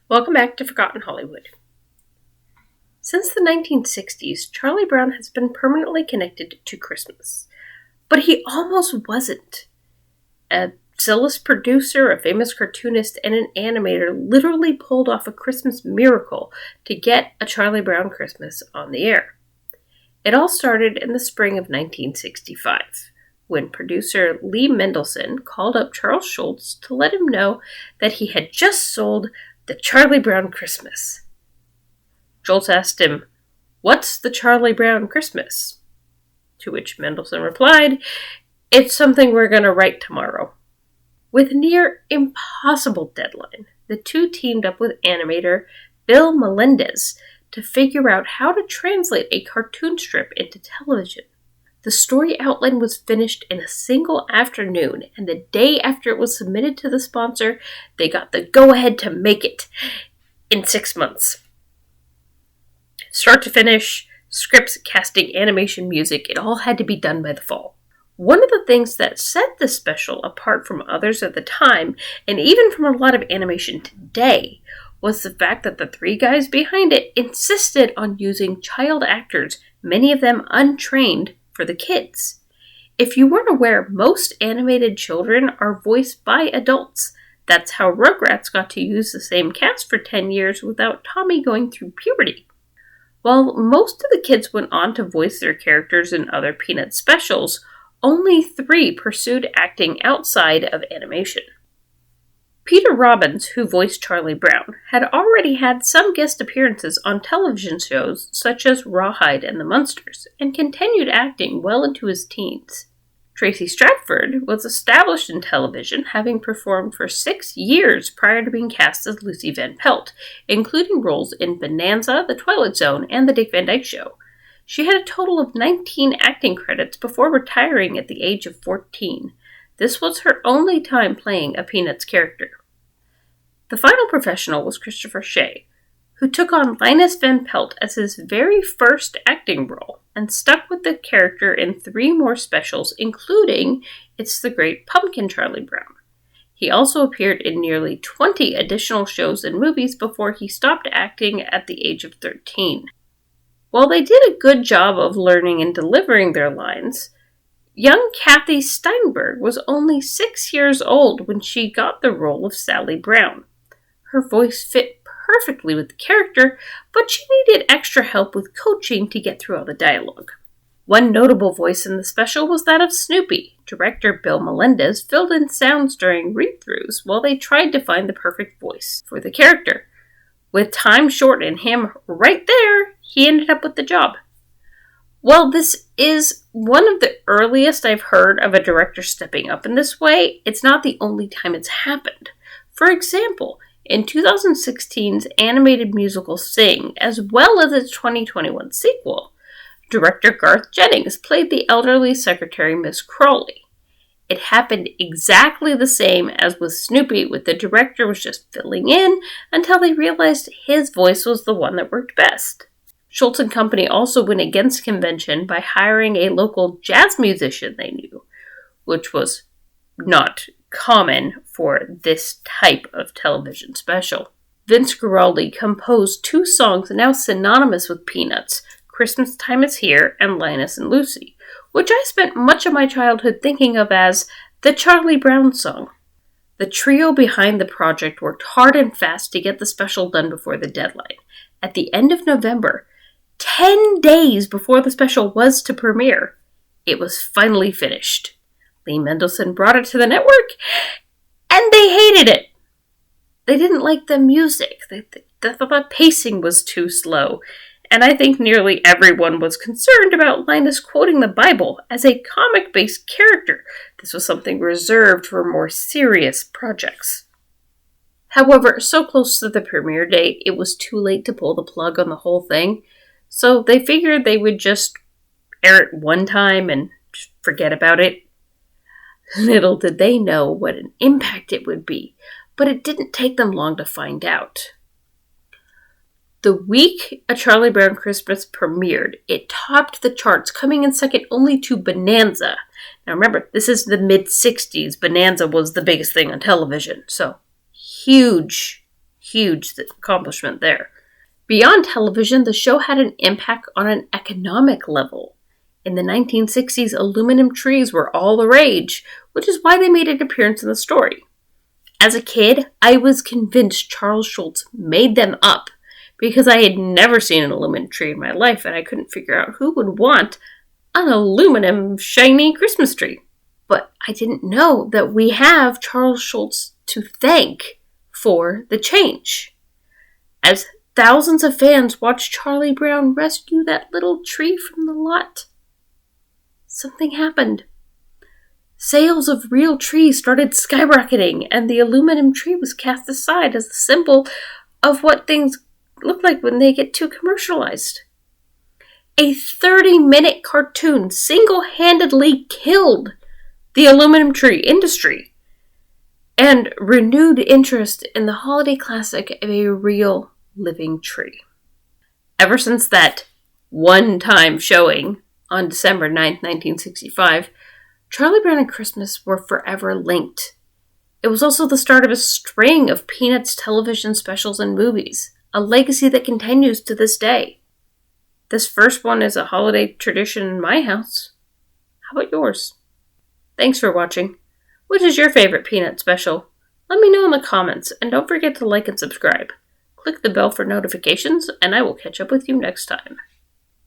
Welcome back to Forgotten Hollywood. Since the 1960s, Charlie Brown has been permanently connected to Christmas. But he almost wasn't. A zealous producer, a famous cartoonist, and an animator literally pulled off a Christmas miracle to get A Charlie Brown Christmas on the air. It all started in the spring of 1965, when producer Lee Mendelson called up Charles Schulz to let him know that he had just sold The Charlie Brown Christmas. Schulz asked him, "What's the Charlie Brown Christmas?" To which Mendelson replied, "It's something we're going to write tomorrow." With a near impossible deadline, the two teamed up with animator Bill Melendez to figure out how to translate a cartoon strip into television. The story outline was finished in a single afternoon, and the day after it was submitted to the sponsor, they got the go-ahead to make it in 6 months. Start to finish, scripts, casting, animation, music, it all had to be done by the fall. One of the things that set this special apart from others at the time, and even from a lot of animation today, was the fact that the three guys behind it insisted on using child actors, many of them untrained, for the kids. If you weren't aware, most animated children are voiced by adults. That's how Rugrats got to use the same cast for 10 years without Tommy going through puberty. While most of the kids went on to voice their characters in other Peanuts specials, only 3 pursued acting outside of animation. Peter Robbins, who voiced Charlie Brown, had already had some guest appearances on television shows such as Rawhide and the Munsters, and continued acting well into his teens. Tracy Stratford was established in television, having performed for 6 years prior to being cast as Lucy Van Pelt, including roles in Bonanza, The Twilight Zone, and The Dick Van Dyke Show. She had a total of 19 acting credits before retiring at the age of 14. This was her only time playing a Peanuts character. The final professional was Christopher Shea, who took on Linus Van Pelt as his very first acting role, and stuck with the character in 3 more specials, including It's the Great Pumpkin Charlie Brown. He also appeared in nearly 20 additional shows and movies before he stopped acting at the age of 13. While they did a good job of learning and delivering their lines, young Kathy Steinberg was only 6 years old when she got the role of Sally Brown. Her voice fit perfectly with the character, but she needed extra help with coaching to get through all the dialogue. One notable voice in the special was that of Snoopy. Director Bill Melendez filled in sounds during read-throughs while they tried to find the perfect voice for the character. With time short and him right there, he ended up with the job. While this is one of the earliest I've heard of a director stepping up in this way, it's not the only time it's happened. For example, in 2016's animated musical Sing, as well as its 2021 sequel, director Garth Jennings played the elderly secretary Miss Crawley. It happened exactly the same as with Snoopy, with the director was just filling in until they realized his voice was the one that worked best. Schulz and Company also went against convention by hiring a local jazz musician they knew, which was not common for this type of television special. Vince Guaraldi composed 2 songs now synonymous with Peanuts, Christmas Time Is Here and Linus and Lucy, which I spent much of my childhood thinking of as the Charlie Brown song. The trio behind the project worked hard and fast to get the special done before the deadline. At the end of November, 10 days before the special was to premiere, it was finally finished. Lee Mendelson brought it to the network, and they hated it. They didn't like the music. They thought the pacing was too slow, and I think nearly everyone was concerned about Linus quoting the Bible as a comic-based character. This was something reserved for more serious projects. However, so close to the premiere date, it was too late to pull the plug on the whole thing, so they figured they would just air it one time and forget about it. Little did they know what an impact it would be, but it didn't take them long to find out. The week A Charlie Brown Christmas premiered, it topped the charts, coming in second only to Bonanza. Now remember, this is the mid-60s. Bonanza was the biggest thing on television, so huge Huge accomplishment there. Beyond television, the show had an impact on an economic level. In the 1960s, aluminum trees were all the rage, which is why they made an appearance in the story. As a kid, I was convinced Charles Schulz made them up because I had never seen an aluminum tree in my life and I couldn't figure out who would want an aluminum shiny Christmas tree. But I didn't know that we have Charles Schulz to thank for the change. As thousands of fans watched Charlie Brown rescue that little tree from the lot, something happened. Sales of real trees started skyrocketing, and the aluminum tree was cast aside as a symbol of what things look like when they get too commercialized. A 30-minute cartoon single-handedly killed the aluminum tree industry and renewed interest in the holiday classic of a real living tree. Ever since that one-time showing on December 9th, 1965, Charlie Brown and Christmas were forever linked. It was also the start of a string of Peanuts television specials and movies, a legacy that continues to this day. This first one is a holiday tradition in my house. How about yours? Thanks for watching. Which is your favorite Peanut special? Let me know in the comments, and don't forget to like and subscribe. Click the bell for notifications, and I will catch up with you next time.